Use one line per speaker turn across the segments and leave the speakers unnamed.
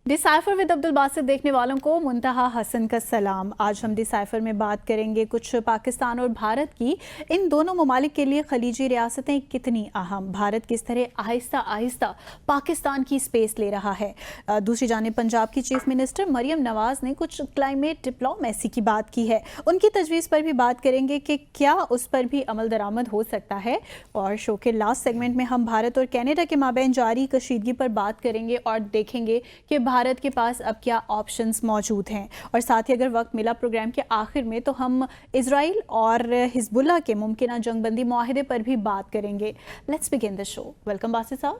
Decipher with عبد الباسط دیکھنے والوں کو منتہا حسن کا سلام۔ آج ہم ڈیسائفر میں بات کریں گے کچھ پاکستان اور بھارت کی، ان دونوں ممالک کے لیے خلیجی ریاستیں کتنی اہم، بھارت کس طرح آہستہ آہستہ پاکستان کی سپیس لے رہا ہے۔ دوسری جانب پنجاب کی چیف منسٹر مریم نواز نے کچھ کلائمیٹ ڈپلومیسی کی بات کی ہے، ان کی تجویز پر بھی بات کریں گے کہ کیا اس پر بھی عمل درآمد ہو سکتا ہے۔ اور شو کے لاسٹ سیگمنٹ میں ہم بھارت اور کینیڈا کے مابین جاری کشیدگی پر بات کریں گے اور دیکھیں گے کہ بھارت کے پاس اب کیا آپشنز موجود ہیں، اور ساتھ ہی اگر وقت ملا پروگرام کے آخر میں تو ہم اسرائیل اور حزب اللہ کے ممکنہ جنگ بندی معاہدے پر بھی بات کریں گے۔ Let's begin the show. Welcome Basit صاحب۔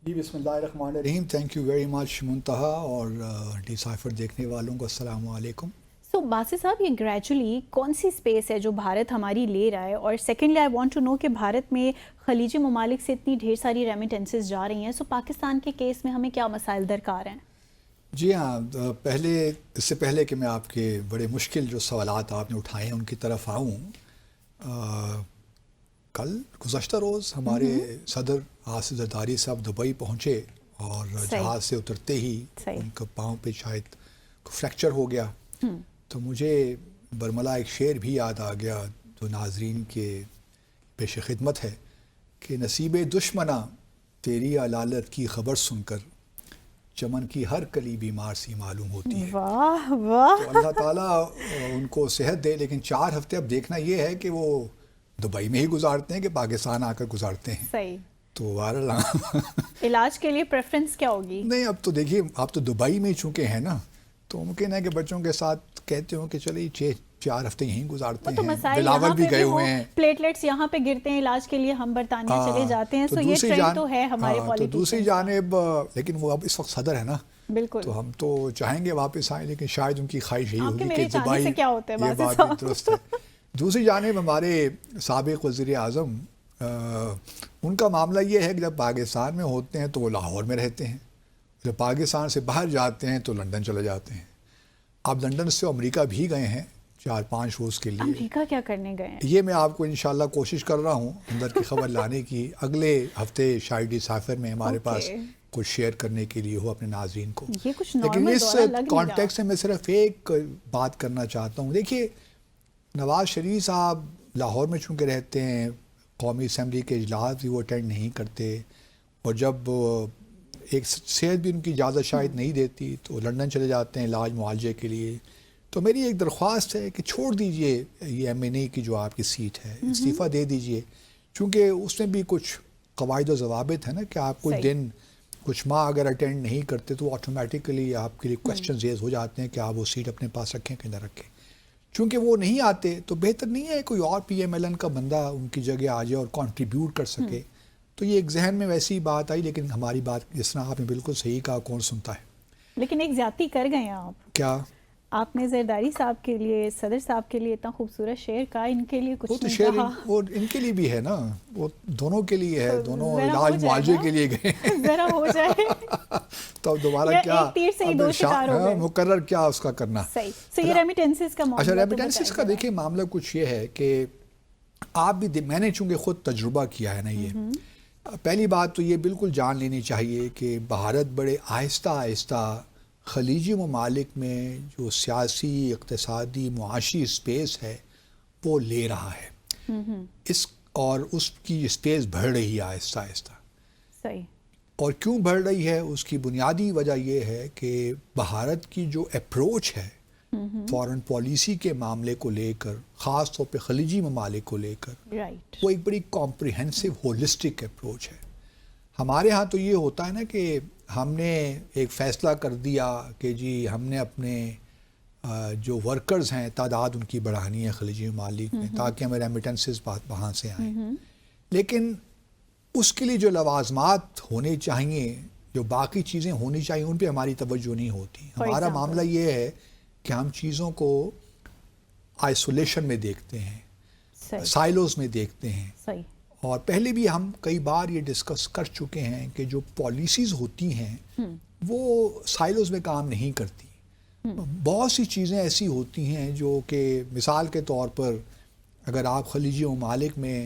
جی بسم اللہ الرحمن الرحیم۔ تھینک یو ویری مچ منتہا اور ڈیسائفر دیکھنے والوں کو السلام علیکم۔
سو باسط صاحب، یہ گریجولی کون سی سپیس ہے جو بھارت ہماری لے رہا ہے، اور secondly I want to know کہ بھارت میں خلیجی ممالک سے اتنی ڈھیر ساری ریمیٹنسز جا رہی ہیں، سو پاکستان کے کیس میں ہمیں کیا مسائل درکار ہیں؟
جی ہاں، اس سے پہلے کہ میں آپ کے بڑے مشکل جو سوالات آپ نے اٹھائے ہیں ان کی طرف آؤں، کل گزشتہ روز ہمارے صدر آصف زرداری صاحب دبئی پہنچے اور جہاز سے اترتے ہی ان کا پاؤں پہ شاید فریکچر ہو گیا، تو مجھے برملا ایک شعر بھی یاد آ گیا جو ناظرین کے پیش خدمت ہے کہ نصیب دشمنا تیری علالت کی خبر سن کر چمن کی ہر کلی بیمار سی معلوم ہوتی ہے۔
واہ واہ،
تو اللہ تعالیٰ ان کو صحت دے، لیکن 4 ہفتے اب دیکھنا یہ ہے کہ وہ دبئی میں ہی گزارتے ہیں کہ پاکستان آ کر گزارتے ہیں۔
صحیح۔
تو
علاج کے لیے پریفرنس کیا ہوگی؟
نہیں، اب تو دیکھیے، آپ تو دبئی میں چونکہ ہیں نا، تو ممکن ہے کہ بچوں کے ساتھ کہتے ہوں کہ چلے 4 ہفتے یہیں گزارتے ہیں، بلاول بھی گئے ہوئے ہیں،
پلیٹلیٹس یہاں پہ گرتے ہیں علاج کے لیے، ہم برطانیہ چلے جاتے ہیں، سو یہ ٹرینڈ تو ہے ہمارے پالیٹیشن۔
تو دوسری جانب لیکن وہ اب اس وقت صدر ہے نا،
بالکل،
تو ہم تو چاہیں گے واپس آئیں، لیکن شاید ان کی خواہش یہی ہوگی کہ
دبئی،
یہ بات بھی درست ہے۔ دوسری جانب ہمارے سابق وزیر اعظم، ان کا معاملہ یہ ہے کہ جب پاکستان میں ہوتے ہیں تو وہ لاہور میں رہتے ہیں، جب پاکستان سے باہر جاتے ہیں تو لندن چلے جاتے ہیں۔ اب لندن سے امریکہ بھی گئے ہیں 4-5 روز کے لیے۔
امریکہ کیا کرنے گئے ہیں؟
یہ میں آپ کو انشاءاللہ کوشش کر رہا ہوں اندر کی خبر لانے کی، اگلے ہفتے شاید ڈیسائفر میں ہمارے پاس کچھ شیئر کرنے کے لیے ہو اپنے ناظرین کو۔ لیکن اس کانٹیکس میں صرف ایک بات کرنا چاہتا ہوں۔ دیکھیے، نواز شریف صاحب لاہور میں چونکہ رہتے ہیں، قومی اسمبلی کے اجلاس بھی وہ اٹینڈ نہیں کرتے، اور جب ایک صحت بھی ان کی اجازت شاید نہیں دیتی تو لندن چلے جاتے ہیں علاج معالجے کے لیے۔ تو میری ایک درخواست ہے کہ چھوڑ دیجئے یہ M&A کی جو آپ کی سیٹ ہے، استعفیٰ دے دیجئے، چونکہ اس میں بھی کچھ قواعد و ضوابط ہیں نا کہ آپ کچھ دن کچھ ماہ اگر اٹینڈ نہیں کرتے تو آٹومیٹیکلی آپ کے لیے کویسچن ریز ہو جاتے ہیں کہ آپ وہ سیٹ اپنے پاس رکھیں کہ نہ رکھیں۔ چونکہ وہ نہیں آتے تو بہتر نہیں ہے کوئی اور PMLN کا بندہ ان کی جگہ آ جائے اور کنٹریبیوٹ کر سکے۔ تو یہ ایک ذہن میں ویسی بات آئی، لیکن ہماری بات جس طرح آپ نے بالکل صحیح کہا، کون سنتا ہے۔
لیکن ایک زیادتی کر گئے ہیں آپ۔
کیا؟
آپ نے زرداری صاحب کے لیے، صدر صاحب کے لیے اتنا خوبصورت شعر کہا، ان کے لیے کچھ
وہ تو
نہیں
شعر
کہا۔
وہ ان کے لیے بھی ہے نا، وہ دونوں کے لیے ہے، دونوں علاج معالجے کے لیے گئے
ذرا ہو جائے
تو اب دوبارہ کیا
ایک تیر سے ہی 2 شکار ہو گئے،
مقرر کیا اس کا کرنا۔
صحیح۔ سو یہ ریمیٹنسز کا معاملہ،
اچھا، ریمیٹنسز کا دیکھیں معاملہ کچھ یہ ہے کہ آپ بھی، میں نے چونکہ خود تجربہ کیا ہے نا، یہ پہلی بات تو یہ بالکل جان لینی چاہیے کہ بھارت بڑے آہستہ آہستہ خلیجی ممالک میں جو سیاسی، اقتصادی، معاشی اسپیس ہے وہ لے رہا ہے، اور اس کی اسپیس بڑھ رہی ہے آہستہ آہستہ۔
صحیح۔ اور
کیوں بڑھ رہی ہے؟ اس کی بنیادی وجہ یہ ہے کہ بھارت کی جو اپروچ ہے فارن پالیسی کے معاملے کو لے کر، خاص طور پہ خلیجی ممالک کو لے کر، وہ ایک بڑی کمپریہنسو ہولسٹک اپروچ ہے۔ ہمارے ہاں تو یہ ہوتا ہے نا کہ ہم نے ایک فیصلہ کر دیا کہ جی ہم نے اپنے جو ورکرز ہیں تعداد ان کی بڑھانی ہے خلیجی ممالک میں تاکہ ہمیں ریمیٹنسز وہاں سے آئیں، لیکن اس کے لیے جو لوازمات ہونے چاہیے، جو باقی چیزیں ہونی چاہیے، ان پہ ہماری توجہ نہیں ہوتی۔ ہمارا معاملہ یہ ہے کہ ہم چیزوں کو آئسولیشن میں دیکھتے ہیں، سائلوز میں دیکھتے ہیں، اور پہلے بھی ہم کئی بار یہ ڈسکس کر چکے ہیں کہ جو پالیسیز ہوتی ہیں وہ سائلوز میں کام نہیں کرتی۔ بہت سی چیزیں ایسی ہوتی ہیں جو کہ مثال کے طور پر اگر آپ خلیجی ممالک میں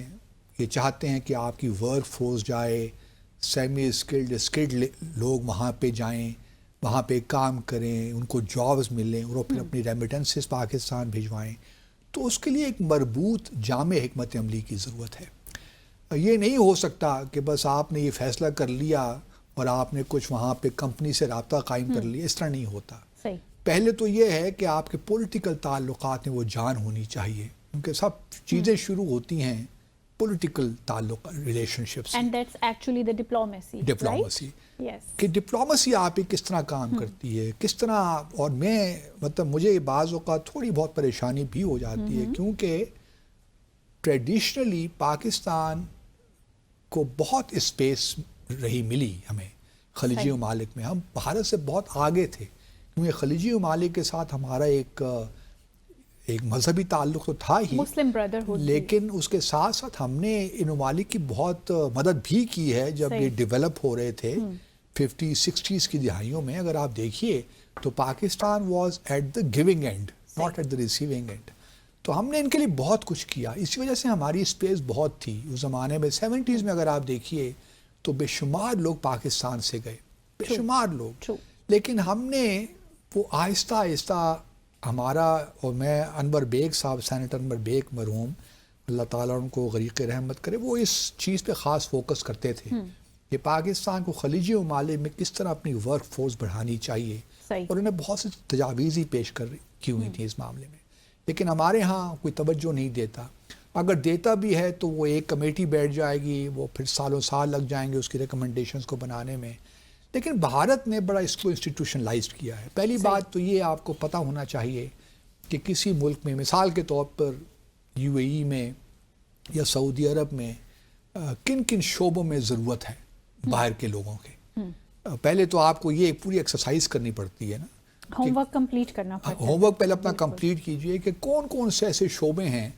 یہ چاہتے ہیں کہ آپ کی ورک فورس جائے، سیمی اسکلڈ لوگ وہاں پہ جائیں، وہاں پہ کام کریں، ان کو جابز ملیں اور وہ پھر اپنی ریمیٹنسز پاکستان بھیجوائیں. تو اس کے لیے ایک مربوط جامع حکمت عملی کی ضرورت ہے. یہ نہیں ہو سکتا کہ بس آپ نے یہ فیصلہ کر لیا اور آپ نے کچھ وہاں پہ کمپنی سے رابطہ قائم کر لیا. اس طرح نہیں ہوتا. پہلے تو یہ ہے کہ آپ کے پولیٹیکل تعلقات میں وہ جان ہونی چاہیے، کیونکہ سب چیزیں شروع ہوتی ہیں پولیٹیکل تعلق ریلیشن شپ سے.
And that's actually the diplomacy.
کہ ڈپلومیسی آپ کی کس طرح کام کرتی ہے، کس طرح. اور میں مطلب مجھے بعض اوقات تھوڑی بہت پریشانی بھی ہو جاتی ہے، کیونکہ ٹریڈیشنلی پاکستان کو بہت اسپیس رہی ملی ہمیں خلیجی ممالک میں. ہم بھارت سے بہت آگے تھے، کیونکہ خلیجی ممالک کے ساتھ ہمارا ایک مذہبی تعلق تو تھا ہی،
مسلم بردرہڈ،
لیکن اس کے ساتھ ساتھ ہم نے ان ممالک کی بہت مدد بھی کی ہے جب یہ ڈیولپ ہو رہے تھے 50-60s کی دہائیوں میں. اگر آپ دیکھیے تو Pakistan was at the giving end, not at the receiving end. تو ہم نے ان کے لیے بہت کچھ کیا. اسی وجہ سے ہماری اسپیس بہت تھی اس زمانے میں. 70s میں اگر آپ دیکھیے تو بے شمار لوگ پاکستان سے گئے، بے شمار لوگ. لیکن ہم نے وہ آہستہ آہستہ ہمارا، اور میں انور بیگ صاحب، سینیٹر انور بیگ مرحوم، اللہ تعالیٰ ان کو غریق رحمت کرے، وہ اس چیز پہ خاص فوکس کرتے تھے کہ پاکستان کو خلیجی ممالک میں کس طرح اپنی ورک فورس بڑھانی چاہیے. اور انہیں بہت سی تجاویز ہی پیش کی ہوئی تھی اس معاملے میں. لیکن ہمارے ہاں کوئی توجہ نہیں دیتا. اگر دیتا بھی ہے تو وہ ایک کمیٹی بیٹھ جائے گی، وہ پھر سالوں سال لگ جائیں گے اس کی ریکمنڈیشنز کو بنانے میں. لیکن بھارت نے بڑا اس کو انسٹیٹیوشنلائزڈ کیا ہے. پہلی بات تو یہ آپ کو پتہ ہونا چاہیے کہ کسی ملک میں، مثال کے طور پر UAE میں یا سعودی عرب میں، کن کن شعبوں میں ضرورت ہے باہر کے لوگوں کے. پہلے تو آپ کو یہ پوری ایکسرسائز کرنی پڑتی ہے نا،
ہوم ورک کمپلیٹ کرنا پڑتا ہے.
ہوم ورک پہلے اپنا کمپلیٹ کیجئے کہ کون کون سے ایسے شعبے ہیں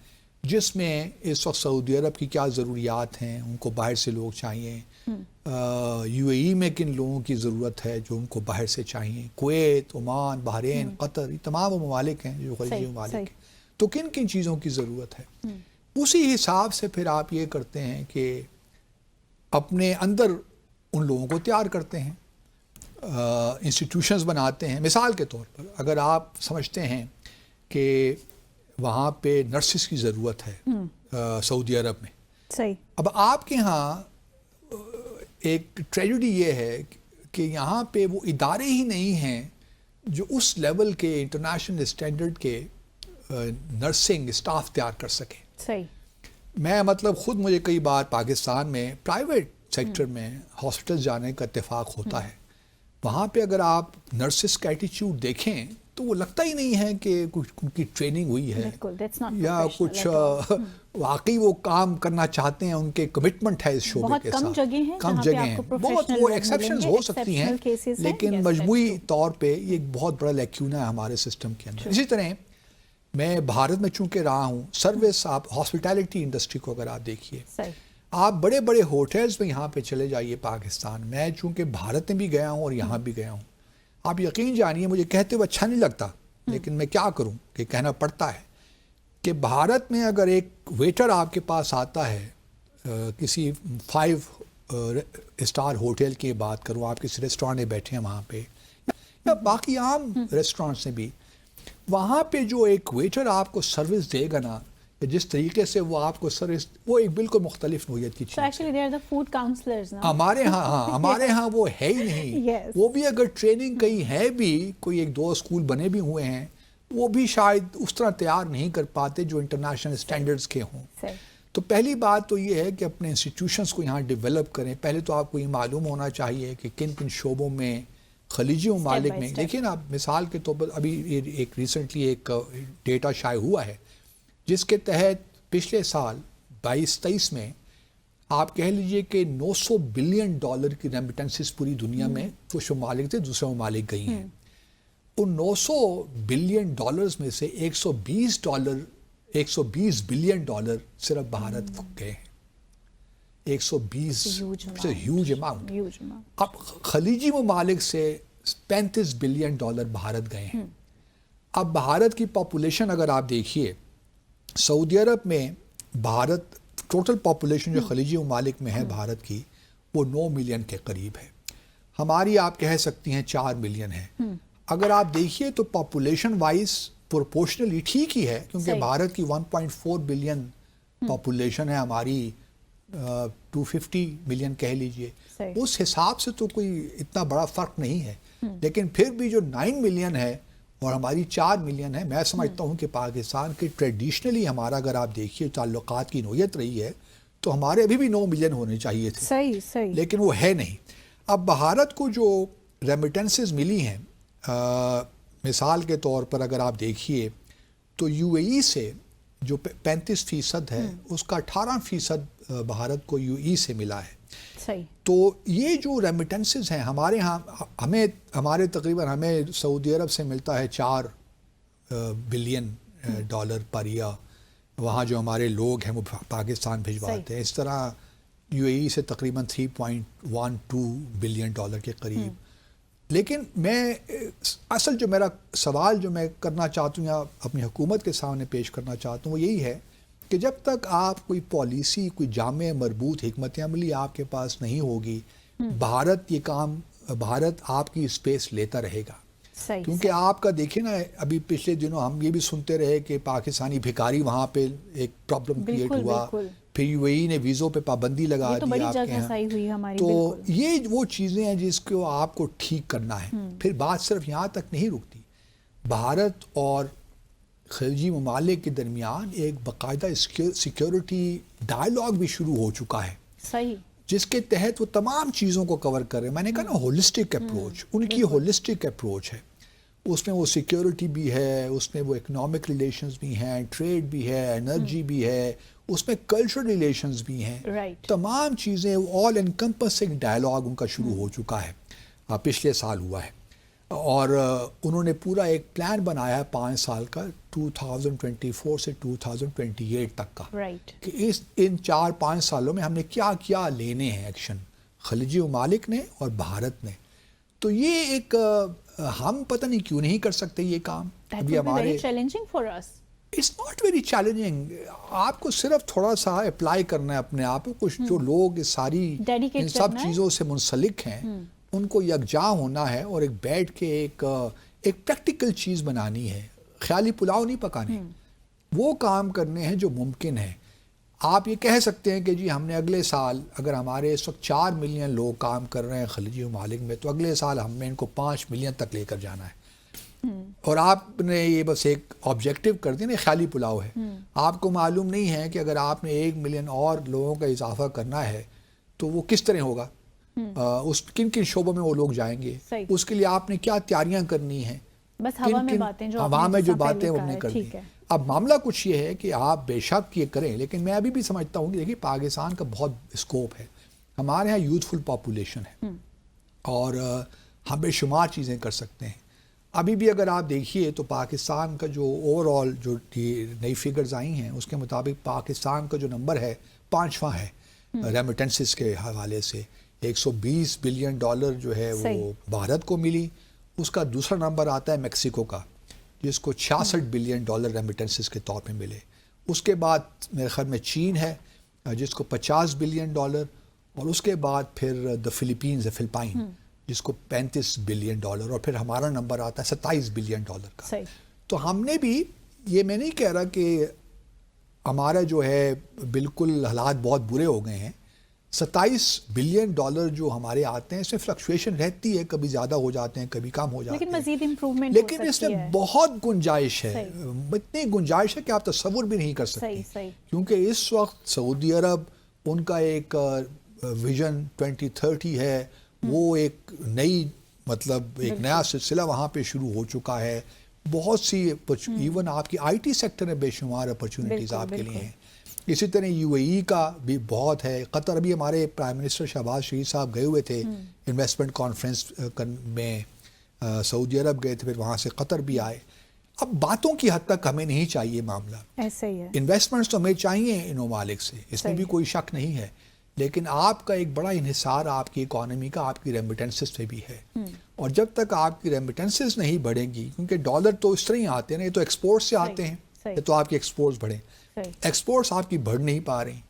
جس میں اس وقت سعودی عرب کی کیا ضروریات ہیں، ان کو باہر سے لوگ چاہیے. UAE میں کن لوگوں کی ضرورت ہے جو ان کو باہر سے چاہیے. کویت، عمان، بحرین، قطر، یہ تمام وہ ممالک ہیں جو خلیجی ممالک ہیں. تو کن کن چیزوں کی ضرورت ہے. اسی حساب سے پھر آپ یہ کرتے ہیں کہ اپنے اندر ان لوگوں کو تیار کرتے ہیں، انسٹیٹیوشنز بناتے ہیں. مثال کے طور پر اگر آپ سمجھتے ہیں کہ وہاں پہ نرسز کی ضرورت ہے سعودی عرب میں،
صحیح.
اب آپ کے ہاں ایک ٹریجڈی یہ ہے کہ یہاں پہ وہ ادارے ہی نہیں ہیں جو اس لیول کے انٹرنیشنل اسٹینڈرڈ کے نرسنگ اسٹاف تیار کر سکیں.
صحیح.
میں مطلب خود مجھے کئی بار پاکستان میں پرائیویٹ سیکٹر میں ہاسپٹل جانے کا اتفاق ہوتا ہے. وہاں پہ اگر آپ نرسز کا ایٹیچیوڈ دیکھیں تو وہ لگتا ہی نہیں ہے کہ کچھ ان کی ٹریننگ ہوئی ہے یا کچھ واقعی وہ کام کرنا چاہتے ہیں، ان کے کمٹمنٹ ہے اس شعبے کے ساتھ. کم جگہیں ہیں، بہت وہ ایکسیپشنز ہو سکتی ہیں، لیکن مجموعی طور پہ یہ ایک بہت بڑا لیکیونا ہے ہمارے سسٹم کے اندر. اسی طرح میں بھارت میں چونکہ رہا ہوں، سروس، آپ ہاسپٹیلٹی انڈسٹری کو اگر آپ دیکھیے، آپ بڑے بڑے ہوٹلز میں یہاں پہ چلے جائیے پاکستان میں، چونکہ بھارت میں بھی گیا ہوں اور یہاں بھی گیا ہوں، آپ یقین جانیے مجھے کہتے ہوئے اچھا نہیں لگتا، لیکن میں کیا کروں کہ کہنا پڑتا ہے کہ بھارت میں اگر ایک ویٹر آپ کے پاس آتا ہے، کسی 5 اسٹار ہوٹل کی بات کروں، آپ کسی ریسٹورینٹ میں بیٹھے ہیں وہاں پہ یا باقی عام ریسٹورینٹس میں بھی، وہاں پہ جو ایک ویٹر آپ کو سروس دے گا نا، جس طریقے سے وہ آپ کو سروس، وہ ایک بالکل مختلف نوعیت کی چیز ہے. ہمارے ہاں وہ ہے ہی نہیں. وہ بھی اگر ٹریننگ کہیں ہے بھی، کوئی 1-2 اسکول بنے بھی ہوئے ہیں، وہ بھی شاید اس طرح تیار نہیں کر پاتے جو انٹرنیشنل اسٹینڈرڈز کے ہوں. تو پہلی بات تو یہ ہے کہ اپنے انسٹیٹیوشنز کو یہاں ڈیولپ کریں. پہلے تو آپ کو یہ معلوم ہونا چاہیے کہ کن کن شعبوں میں خلیجی ممالک میں. دیکھیں نا، مثال کے طور پر ابھی ایک ریسنٹلی ایک ڈیٹا شائع ہوا ہے جس کے تحت پچھلے سال 22-23 میں آپ کہہ لیجئے کہ $900 بلین کی ریمیٹنسز پوری دنیا میں کچھ ممالک تھے دوسرے ممالک گئی ہیں. ان $900 بلین میں سے $120 بلین صرف بھارت گئے ہیں. 120 ہیوج اماؤنٹ. اب خلیجی ممالک سے $35 بلین بھارت گئے ہیں. اب بھارت کی پاپولیشن اگر آپ دیکھیے، سعودی عرب میں بھارت ٹوٹل پاپولیشن جو خلیجی ممالک میں ہے بھارت کی، وہ 9 ملین کے قریب ہے. ہماری آپ کہہ سکتی ہیں 4 ملین ہے. اگر آپ دیکھیے تو پاپولیشن وائز پروپورشنلی ٹھیک ہی ہے, کیونکہ بھارت کی 1.4 بلین پاپولیشن ہے, ہماری 250 ملین کہہ لیجئے. اس حساب سے تو کوئی اتنا بڑا فرق نہیں ہے, لیکن پھر بھی جو 9 ملین ہے اور ہماری 4 ملین ہے, میں سمجھتا ہوں کہ پاکستان کے ٹریڈیشنلی ہمارا اگر آپ دیکھیے تعلقات کی نوعیت رہی ہے تو ہمارے ابھی بھی 9 ملین ہونے چاہیے تھے,
صحیح
لیکن وہ ہے نہیں. اب بھارت کو جو ریمیٹنسز ملی ہیں, مثال کے طور پر اگر آپ دیکھیے تو یو اے ای سے جو 35% ہے اس کا 18% بھارت کو یو اے ای سے ملا ہے. تو یہ جو ریمیٹنسز ہیں ہمارے ہاں, ہمارے تقریباً ہمیں سعودی عرب سے ملتا ہے 4 بلین ڈالر پر ایئر, وہاں جو ہمارے لوگ ہیں وہ پاکستان بھجواتے ہیں. اس طرح یو اے ای سے تقریباً 3.12 بلین ڈالر کے قریب. لیکن میں اصل جو میرا سوال جو میں کرنا چاہتا ہوں یا اپنی حکومت کے سامنے پیش کرنا چاہتا ہوں وہ یہی ہے کہ جب تک آپ کوئی پالیسی, کوئی جامع مربوط حکمت عملی آپ کے پاس نہیں ہوگی, بھارت آپ کی اسپیس لیتا رہے گا. کیونکہ آپ کا دیکھیں نا, ابھی پچھلے دنوں ہم یہ بھی سنتے رہے کہ پاکستانی بھکاری وہاں پہ ایک پرابلم کریٹ ہوا, پھر یو اے ای نے ویزوں پہ پابندی لگا دی آپ کے یہاں. تو یہ وہ چیزیں ہیں جس کو آپ کو ٹھیک کرنا ہے. پھر بات صرف یہاں تک نہیں رکتی, بھارت اور خلیجی ممالک کے درمیان ایک باقاعدہ سیکیورٹی ڈائیلاگ بھی شروع ہو چکا ہے, جس کے تحت وہ تمام چیزوں کو کور کر رہے ہیں. میں نے کہا نا ہولسٹک اپروچ, ان کی ہولسٹک اپروچ ہے. اس میں وہ سیکیورٹی بھی ہے, اس میں وہ اکنامک ریلیشنز بھی ہیں, ٹریڈ بھی ہے, انرجی بھی ہے, اس میں کلچرل ریلیشنز بھی ہیں. تمام چیزیں آل انکمپسنگ ڈائیلاگ ان کا شروع ہو چکا ہے, پچھلے سال ہوا ہے. اور انہوں نے پورا ایک پلان بنایا ہے 5 سال کا, 2024 سے 2028 تک کا, کہ ان 4-5 سالوں میں ہم نے کیا کیا لینے ہیں ایکشن, خلیجی ممالک نے اور بھارت نے. تو یہ ایک ہم پتہ نہیں کیوں نہیں کر سکتے یہ کام. ابھی ہمارے اٹس ناٹ ویری چیلنجنگ, آپ کو صرف تھوڑا سا اپلائی کرنا ہے اپنے آپ کو. کچھ جو لوگ ساری ان سب چیزوں سے منسلک ہیں ان کو یکجا ہونا ہے اور ایک بیٹھ کے ایک پریکٹیکل چیز بنانی ہے. خیالی پلاؤ نہیں پکانے, وہ کام کرنے ہیں جو ممکن ہے. آپ یہ کہہ سکتے ہیں کہ جی ہم نے اگلے سال, اگر ہمارے اس وقت 4 ملین لوگ کام کر رہے ہیں خلیجی ممالک میں, تو اگلے سال ہم نے ان کو 5 ملین تک لے کر جانا ہے. اور آپ نے یہ بس ایک آبجیکٹو کر دیا نا, خیالی پلاؤ ہے. آپ کو معلوم نہیں ہے کہ اگر آپ نے 1 ملین اور لوگوں کا اضافہ کرنا ہے تو وہ کس طرح ہوگا, اس کن کن شعبوں میں وہ لوگ جائیں گے, اس کے لیے آپ نے کیا تیاریاں کرنی ہیں.
بس ہوا میں جو
باتیں وہ نے کرنی. اب معاملہ کچھ یہ ہے کہ آپ بے شک یہ کریں, لیکن میں ابھی بھی سمجھتا ہوں کہ دیکھیے پاکستان کا بہت اسکوپ ہے. ہمارے ہاں یوتھفل پاپولیشن ہے اور ہم بے شمار چیزیں کر سکتے ہیں. ابھی بھی اگر آپ دیکھیے تو پاکستان کا جو اوور آل جو نئی فگرز آئی ہیں اس کے مطابق پاکستان کا جو نمبر ہے 5واں ہے ریمیٹنسز کے حوالے سے. 120 بلین ڈالر جو ہے وہ بھارت کو ملی. اس کا دوسرا نمبر آتا ہے میکسیکو کا, جس کو 66 بلین ڈالر ریمیٹنسز کے طور پہ ملے. اس کے بعد میرے خیال میں چین ہے جس کو 50 بلین ڈالر, اور اس کے بعد پھر فلپائن جس کو 35 بلین ڈالر, اور پھر ہمارا نمبر آتا ہے 27 بلین ڈالر کا. تو ہم نے بھی, یہ میں نہیں کہہ رہا کہ ہمارا جو ہے بالکل حالات بہت برے ہو گئے ہیں. 27 بلین ڈالر جو ہمارے آتے ہیں اس میں فلکچویشن رہتی ہے, کبھی زیادہ ہو جاتے ہیں کبھی کم ہو جاتے ہیں,
لیکن مزید امپروومنٹ
لیکن اس میں بہت گنجائش ہے. اتنی گنجائش ہے کہ آپ تصور بھی نہیں کر سکتے, کیونکہ اس وقت سعودی عرب ان کا ایک ویژن 2030 ہے, وہ ایک نئی مطلب ایک نیا سلسلہ وہاں پہ شروع ہو چکا ہے. بہت سی ایون آپ کی آئی ٹی سیکٹر میں بے شمار اپرچونیٹیز آپ کے لیے ہیں. اسی طرح یو اے ای کا بھی بہت ہے. قطر, ابھی ہمارے پرائم منسٹر شہباز شریف صاحب گئے ہوئے تھے انویسٹمنٹ کانفرنس میں, سعودی عرب گئے تھے, پھر وہاں سے قطر بھی آئے. اب باتوں کی حد تک ہمیں نہیں چاہیے معاملہ,
ایسا ہی ہے.
انویسٹمنٹس تو ہمیں چاہیے ان ممالک سے, اس میں بھی کوئی شک نہیں ہے, لیکن آپ کا ایک بڑا انحصار آپ کی اکانومی کا آپ کی ریمیٹنسز پہ بھی ہے. اور جب تک آپ کی ریمیٹنسز نہیں بڑھیں گی, کیونکہ ڈالر تو اس طرح ہی آتے ہیں, یہ تو ایکسپورٹ سے آتے ہیں, یہ تو آپ کے ایکسپورٹس بڑھیں. ایکسپورٹس آپ کی بڑھ نہیں پا رہی,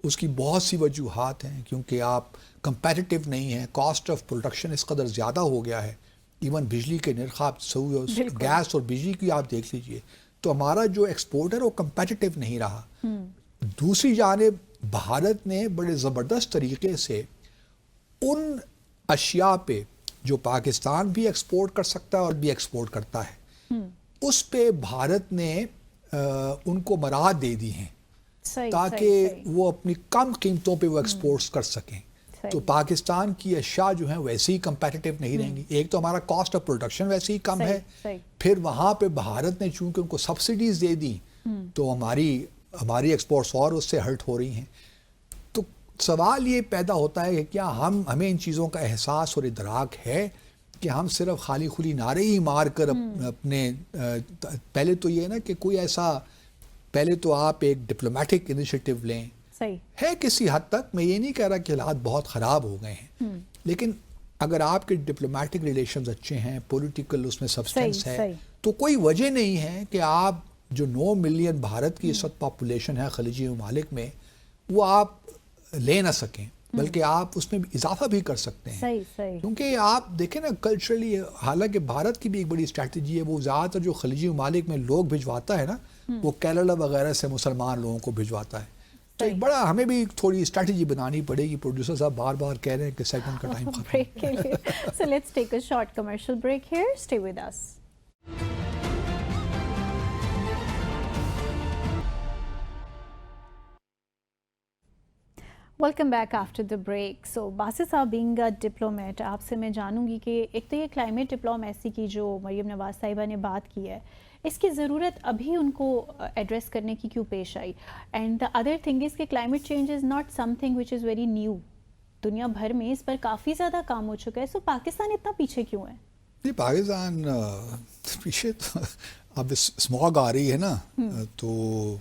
اس کی بہت سی وجوہات ہیں، کیونکہ آپ کمپیٹیٹیو نہیں ہیں، کاسٹ آف پروڈکشن اس قدر زیادہ ہو گیا ہے، ایون بجلی کے نرخ آپ گیس اور بجلی کی آپ دیکھ لیجئے، تو ہمارا جو ایکسپورٹ ہے وہ کمپیٹیٹیو نہیں رہا۔ دوسری جانب بھارت نے بڑے زبردست طریقے سے ان اشیاء پہ جو پاکستان بھی ایکسپورٹ کر سکتا ہے اور بھی ایکسپورٹ کرتا ہے، اس پہ بھارت نے ان کو مراحت دے دی ہیں تاکہ وہ اپنی کم قیمتوں پہ وہ ایکسپورٹس کر سکیں۔ تو پاکستان کی اشیاء جو ہیں ویسے ہی کمپیٹیٹیو نہیں رہیں گی، ایک تو ہمارا کاسٹ آف پروڈکشن ویسے ہی کم ہے، پھر وہاں پہ بھارت نے چونکہ ان کو سبسڈیز دے دی تو ہماری ایکسپورٹس اور اس سے ہرٹ ہو رہی ہیں۔ تو سوال یہ پیدا ہوتا ہے کہ کیا ہمیں ان چیزوں کا احساس اور ادراک ہے کہ ہم صرف خالی خلی نعرے ہی مار کر اپنے پہلے تو یہ ہے نا کہ کوئی ایسا، پہلے تو آپ ایک ڈپلومیٹک انیشیٹو لیں، ہے کسی حد تک، میں یہ نہیں کہہ رہا کہ حالات بہت خراب ہو گئے ہیں، لیکن اگر آپ کے ڈپلومیٹک ریلیشنز اچھے ہیں، پولیٹیکل اس میں سبسٹنس ہے، تو کوئی وجہ نہیں ہے کہ آپ جو 9 ملین بھارت کی اس وقت پاپولیشن ہے خلیجی ممالک میں، وہ آپ لے نہ سکیں، بلکہ آپ اس میں اضافہ بھی کر سکتے ہیں۔ کیونکہ آپ دیکھیں نا کلچرلی، حالانکہ بھارت کی بھی ایک بڑی اسٹریٹجی ہے، وہ زیادہ تر جو خلیجی ممالک میں لوگ بھجواتا ہے نا، وہ کیرلا وغیرہ سے مسلمان لوگوں کو بھجواتا ہے۔ تو ایک بڑا ہمیں بھی تھوڑی اسٹریٹجی بنانی پڑے گی۔ پروڈیوسر صاحب بار بار کہہ رہے ہیں کہ سیگمنٹ کا ٹائم ختم
بریک کے لیے، so let's take a short commercial break here. Stay with us. Welcome back after the break. So Basit صاحب، بینگ اے ڈپلومیٹ، آپ سے میں جانوں گی کہ ایک تو یہ کلائمیٹ ڈپلومیسی کی جو مریم نواز صاحبہ نے بات کی ہے، اس کی ضرورت ابھی ان کو ایڈریس کرنے کی کیوں پیش آئی؟ And the other thing is کہ climate change is not something which is very new, دنیا بھر میں اس پر کافی زیادہ کام ہو چکا ہے، سو پاکستان اتنا پیچھے کیوں ہے؟
جی پاکستان پیچھے تو اب اسموگ آ رہی ہے نا، تو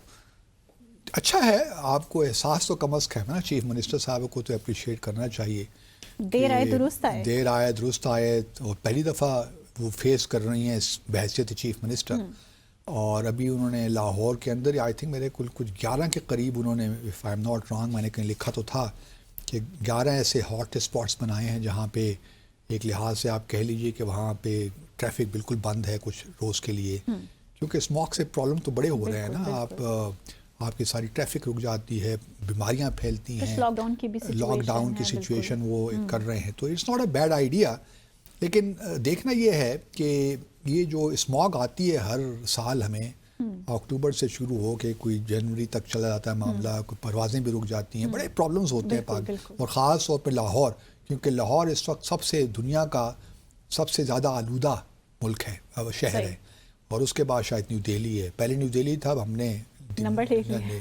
اچھا ہے، آپ کو احساس تو کم از کم ہے نا، چیف منسٹر صاحب کو تو اپریشیٹ کرنا چاہیے،
دیر آئے درست آئے،
دیر آئے درست آئے، اور پہلی دفعہ وہ فیس کر رہی ہیں بحیثیت چیف منسٹر، اور ابھی انہوں نے لاہور کے اندر آئی تھنک میرے کچھ 11 کے قریب انہوں نے، if I am not wrong, میں نے کہیں لکھا تو تھا کہ 11 ایسے ہاٹ اسپاٹس بنائے ہیں جہاں پہ ایک لحاظ سے آپ کہہ لیجئے کہ وہاں پہ ٹریفک بالکل بند ہے کچھ روز کے لیے، کیونکہ اسموگ سے پرابلم تو بڑے ہو رہے ہیں نا، آپ کی ساری ٹریفک رک جاتی ہے، بیماریاں پھیلتی ہیں، لاک ڈاؤن کی سچویشن وہ کر رہے ہیں، تو it's not a bad idea, لیکن دیکھنا یہ ہے کہ یہ جو اسموگ آتی ہے ہر سال ہمیں، اکتوبر سے شروع ہو کے کوئی جنوری تک چلا جاتا ہے معاملہ، کوئی پروازیں بھی رک جاتی ہیں، بڑے پرابلمز ہوتے ہیں پاک، اور خاص طور پہ لاہور، کیونکہ لاہور اس وقت سب سے دنیا کا سب سے زیادہ آلودہ ملک ہے، شہر ہے، اور اس کے بعد شاید نیو دہلی ہے، پہلے نیو دہلی تھا، اب ہم نے نمبر لے لیا۔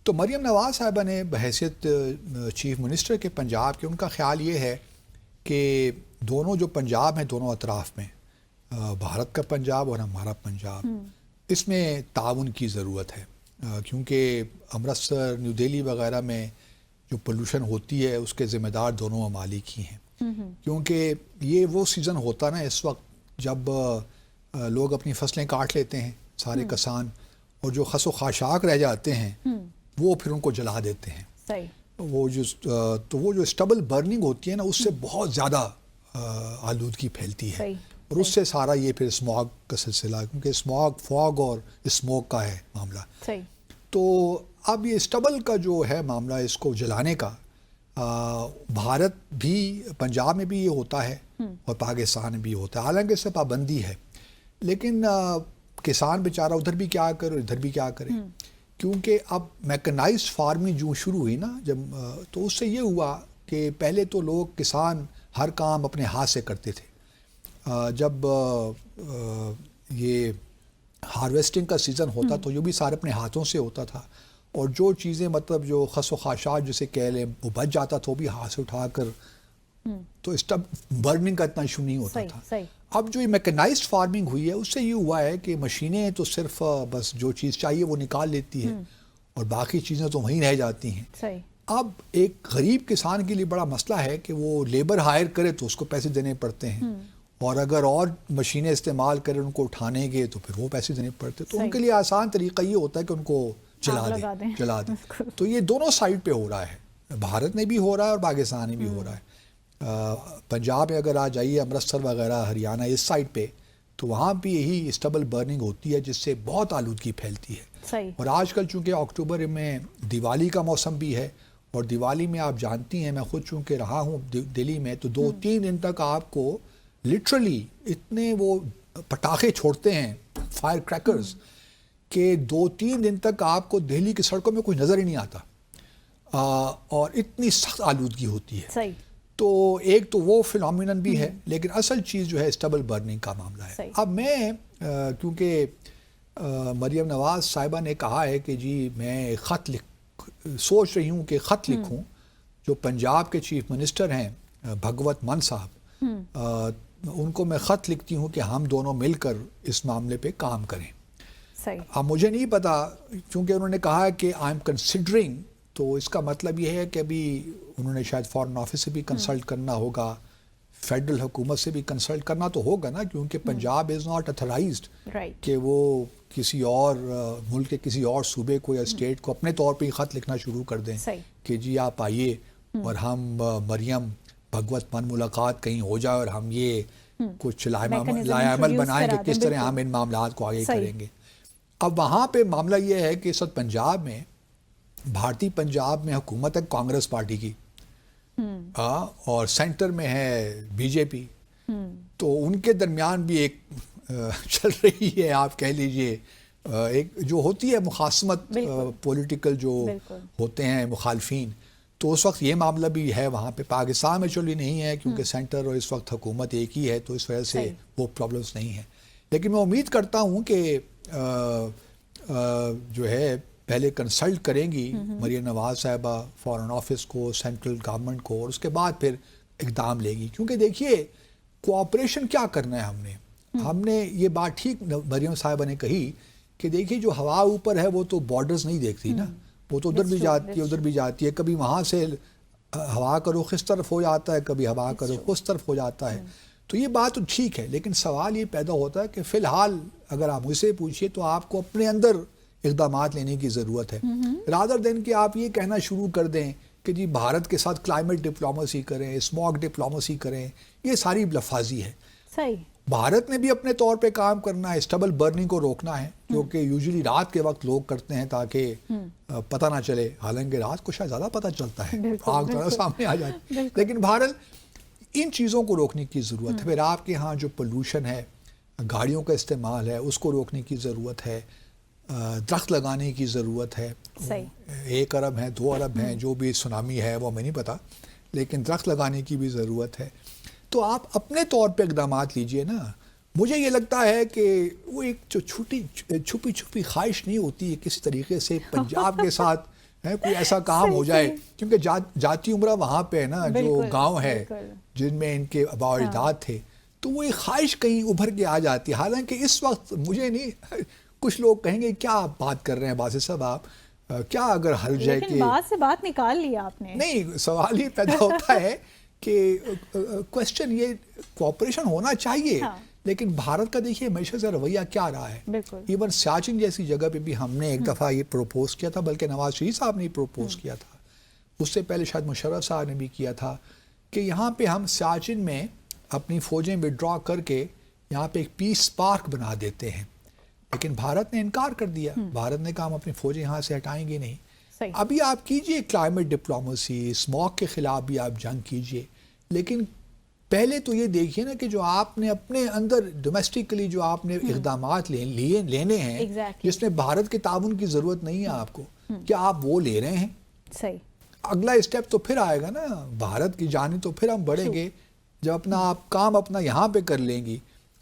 تو مریم نواز صاحبہ نے بحیثیت چیف منسٹر کے پنجاب کے، ان کا خیال یہ ہے کہ دونوں جو پنجاب ہیں دونوں اطراف میں، بھارت کا پنجاب اور ہمارا پنجاب، اس میں تعاون کی ضرورت ہے، کیونکہ امرتسر، نیو دہلی وغیرہ میں جو پولوشن ہوتی ہے اس کے ذمہ دار دونوں ممالک ہی ہیں، کیونکہ یہ وہ سیزن ہوتا نا اس وقت جب لوگ اپنی فصلیں کاٹ لیتے ہیں سارے کسان، اور جو خس و خاشاک رہ جاتے ہیں وہ پھر ان کو جلا دیتے ہیں، وہ جو اسٹبل برننگ ہوتی ہے نا، اس سے بہت زیادہ آلودگی پھیلتی ہے، اور اس سے سارا یہ پھر اسموگ کا سلسلہ، کیونکہ اسموگ فوگ اور اسموگ کا ہے معاملہ، تو اب یہ اسٹبل کا جو ہے معاملہ، اس کو جلانے کا، بھارت بھی، پنجاب میں بھی یہ ہوتا ہے اور پاکستان میں بھی ہوتا ہے، حالانکہ اس سے پابندی ہے، لیکن کسان بیچارہ ادھر بھی کیا کرے ادھر بھی کیا کرے، کیونکہ اب میکنائزڈ فارمنگ جو شروع ہوئی نا جب، تو اس سے یہ ہوا کہ پہلے تو لوگ کسان ہر کام اپنے ہاتھ سے کرتے تھے، جب یہ ہارویسٹنگ کا سیزن ہوتا تو یہ بھی سارے اپنے ہاتھوں سے ہوتا تھا، اور جو چیزیں مطلب جو خس و خاشاک جسے کہہ لیں وہ بچ جاتا تھا وہ بھی ہاتھ سے اٹھا کر، تو اسٹب برننگ کا اتنا ایشو نہیں ہوتا تھا۔ اب جو یہ میکنائزڈ فارمنگ ہوئی ہے اس سے یہ ہوا ہے کہ مشینیں تو صرف بس جو چیز چاہیے وہ نکال لیتی ہے، اور باقی چیزیں تو وہیں رہ جاتی ہیں۔ اب ایک غریب کسان کے لیے بڑا مسئلہ ہے کہ وہ لیبر ہائر کرے تو اس کو پیسے دینے پڑتے ہیں، اور اگر اور مشینیں استعمال کرے ان کو اٹھانے کے تو پھر وہ پیسے دینے پڑتے، تو ان کے لیے آسان طریقہ یہ ہوتا ہے کہ ان کو جلا دیں. تو یہ دونوں سائڈ پہ ہو رہا ہے، بھارت نے بھی ہو رہا ہے اور پاکستان نے بھی ہو رہا ہے. پنجاب میں اگر آ جائیے، امرتسر وغیرہ، ہریانہ، اس سائڈ پہ، تو وہاں بھی یہی اسٹبل برننگ ہوتی ہے جس سے بہت آلودگی پھیلتی ہے. اور آج کل چونکہ اکتوبر میں دیوالی کا موسم بھی ہے، اور دیوالی میں آپ جانتی ہیں، میں خود چونکہ رہا ہوں دلی میں، تو 2-3 دن تک آپ کو لٹرلی اتنے وہ پٹاخے چھوڑتے ہیں، فائر کریکرز، کہ 2-3 دن تک آپ کو دہلی کی سڑکوں میں کوئی نظر ہی نہیں آتا، اور اتنی سخت آلودگی ہوتی ہے. تو ایک تو وہ فینومینن بھی ہے، لیکن اصل چیز جو ہے اسٹبل برننگ کا معاملہ ہے. اب میں کیونکہ مریم نواز صاحبہ نے کہا ہے کہ جی میں خط سوچ رہی ہوں کہ خط لکھوں، جو پنجاب کے چیف منسٹر ہیں بھگوت مان صاحب، ان کو میں خط لکھتی ہوں کہ ہم دونوں مل کر اس معاملے پہ کام کریں. اب مجھے نہیں پتا، چونکہ انہوں نے کہا کہ آئی ایم کنسیڈرنگ، تو اس کا مطلب یہ ہے کہ ابھی انہوں نے شاید فارن آفس سے بھی کنسلٹ کرنا ہوگا، فیڈرل حکومت سے بھی کنسلٹ کرنا تو ہوگا نا، کیونکہ پنجاب از ناٹ اتھرائزڈ کہ وہ کسی اور ملک کے کسی اور صوبے کو یا اسٹیٹ کو اپنے طور پہ خط لکھنا شروع کر دیں کہ جی آپ آئیے اور ہم مریم بھگوت مان ملاقات کہیں ہو جائے اور ہم یہ کچھ لائے عمل بنائیں کہ کس طرح ہم ان معاملات کو آگے کریں گے. اب وہاں پہ معاملہ یہ ہے کہ اس وقت پنجاب میں، بھارتی پنجاب میں حکومت ہے کانگریس پارٹی کی، اور سینٹر میں ہے بی جے پی، تو ان کے درمیان بھی ایک چل رہی ہے، آپ کہہ لیجئے ایک جو ہوتی ہے مخاصمت، پولیٹیکل جو ہوتے ہیں مخالفین. تو اس وقت یہ معاملہ بھی ہے وہاں پہ. پاکستان میں چلی نہیں ہے کیونکہ سینٹر اور اس وقت حکومت ایک ہی ہے، تو اس وجہ سے وہ پرابلمس نہیں ہیں. لیکن میں امید کرتا ہوں کہ جو ہے پہلے کنسلٹ کریں گی مریم نواز صاحبہ فارن آفس کو، سینٹرل گورنمنٹ کو، اور اس کے بعد پھر اقدام لے گی. کیونکہ دیکھیے کوآپریشن کیا کرنا ہے ہم نے یہ بات ٹھیک مریم صاحبہ نے کہی کہ دیکھیے جو ہوا اوپر ہے وہ تو بارڈرز نہیں دیکھتی نا، وہ تو ادھر بھی جاتی ہے ادھر بھی جاتی ہے، کبھی وہاں سے ہوا کا رخ اس طرف ہو جاتا ہے، کبھی ہوا کا رخ اس طرف ہو جاتا ہے. تو یہ بات تو ٹھیک ہے، لیکن سوال یہ پیدا ہوتا ہے کہ فی الحال اگر آپ مجھ سے پوچھیے تو آپ کو اپنے اندر اقدامات لینے کی ضرورت ہے، رادر دین کہ آپ یہ کہنا شروع کر دیں کہ جی بھارت کے ساتھ کلائمیٹ ڈپلومیسی کریں، اسموگ ڈپلومیسی کریں. یہ ساری لفاظی ہے. بھارت نے بھی اپنے طور پہ کام کرنا ہے، اسٹبل برننگ کو روکنا ہے، جو کہ یوزلی رات کے وقت لوگ کرتے ہیں تاکہ پتہ نہ چلے، حالانکہ رات کو شاید زیادہ پتہ چلتا ہے، آگ طرح سامنے آ جاتی. لیکن بہرحال ان چیزوں کو روکنے کی ضرورت ہے. پھر آپ کے ہاں جو پولوشن ہے، گاڑیوں کا استعمال ہے، اس کو روکنے کی ضرورت ہے، درخت لگانے کی ضرورت ہے. 1 ارب ہیں، 2 ارب ہیں، جو بھی سونامی ہے وہ ہمیں نہیں پتا، لیکن درخت لگانے کی بھی ضرورت ہے. تو آپ اپنے طور پہ اقدامات لیجئے نا. مجھے یہ لگتا ہے کہ وہ ایک جو چھپی خواہش نہیں ہوتی ہے کسی طریقے سے پنجاب کے ساتھ کوئی ایسا کام ہو جائے، کیونکہ جاتی عمرہ وہاں پہ ہے نا، جو گاؤں ہے جن میں ان کے آباء و اجداد تھے، تو وہ ایک خواہش کہیں ابھر کے آ جاتی ہے. حالانکہ اس وقت مجھے نہیں، کچھ لوگ کہیں گے کیا بات کر رہے ہیں باسط صاحب آپ، کیا اگر حرج ہے کہ
بات سے بات نکال لیا آپ نے. نہیں،
سوال یہ پیدا ہوتا ہے کہ کوشچن یہ کوآپریشن ہونا چاہیے، لیکن بھارت کا دیکھیے ہمیشہ سے رویہ کیا رہا ہے. ایون سیاچن جیسی جگہ پہ بھی ہم نے ایک دفعہ یہ پروپوز کیا تھا، بلکہ نواز شریف صاحب نے پروپوز کیا تھا، اس سے پہلے شاید مشرف صاحب نے بھی کیا تھا، کہ یہاں پہ ہم سیاچن میں اپنی فوجیں وڈرا کر کے یہاں پہ ایک پیس پارک بنا دیتے ہیں. لیکن بھارت نے انکار کر دیا. بھارت نے کہا ہم اپنی فوجیں یہاں سے ہٹائیں گے نہیں. ابھی آپ کیجئے کلائمیٹ ڈپلومیسی، اسموگ کے خلاف بھی آپ جنگ کیجئے، لیکن پہلے تو یہ دیکھیے نا کہ جو آپ نے اپنے اندر ڈومیسٹکلی جو آپ نے اقدامات لینے ہیں، جس میں بھارت کے تعاون کی ضرورت نہیں ہے آپ کو، کیا آپ وہ لے رہے ہیں؟
صحیح.
اگلا اسٹیپ تو پھر آئے گا نا بھارت کی جانب، تو پھر ہم بڑھیں گے جب اپنا آپ کام اپنا یہاں پہ کر لیں گی.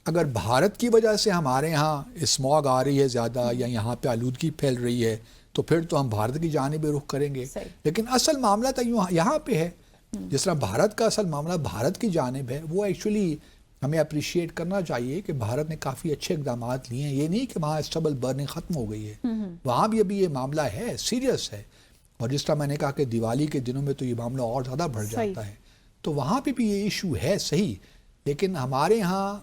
اگر بھارت کی وجہ سے ہمارے ہاں اسموگ آ رہی ہے زیادہ، یا یہاں پہ آلودگی پھیل رہی ہے، تو پھر تو ہم بھارت کی جانب رخ کریں گے. لیکن اصل معاملہ تو یہاں پہ ہے. جس طرح بھارت کا اصل معاملہ بھارت کی جانب ہے، وہ ایکچولی ہمیں اپریشیٹ کرنا چاہیے کہ بھارت نے کافی اچھے اقدامات لیے ہیں. یہ نہیں کہ وہاں اسٹبل برننگ ختم ہو گئی ہے، وہاں بھی ابھی یہ معاملہ ہے، سیریس ہے. اور جس طرح میں نے کہا کہ دیوالی کے دنوں میں تو یہ معاملہ اور زیادہ بڑھ جاتا ہے، تو وہاں پہ بھی یہ ایشو ہے صحیح. لیکن ہمارے ہاں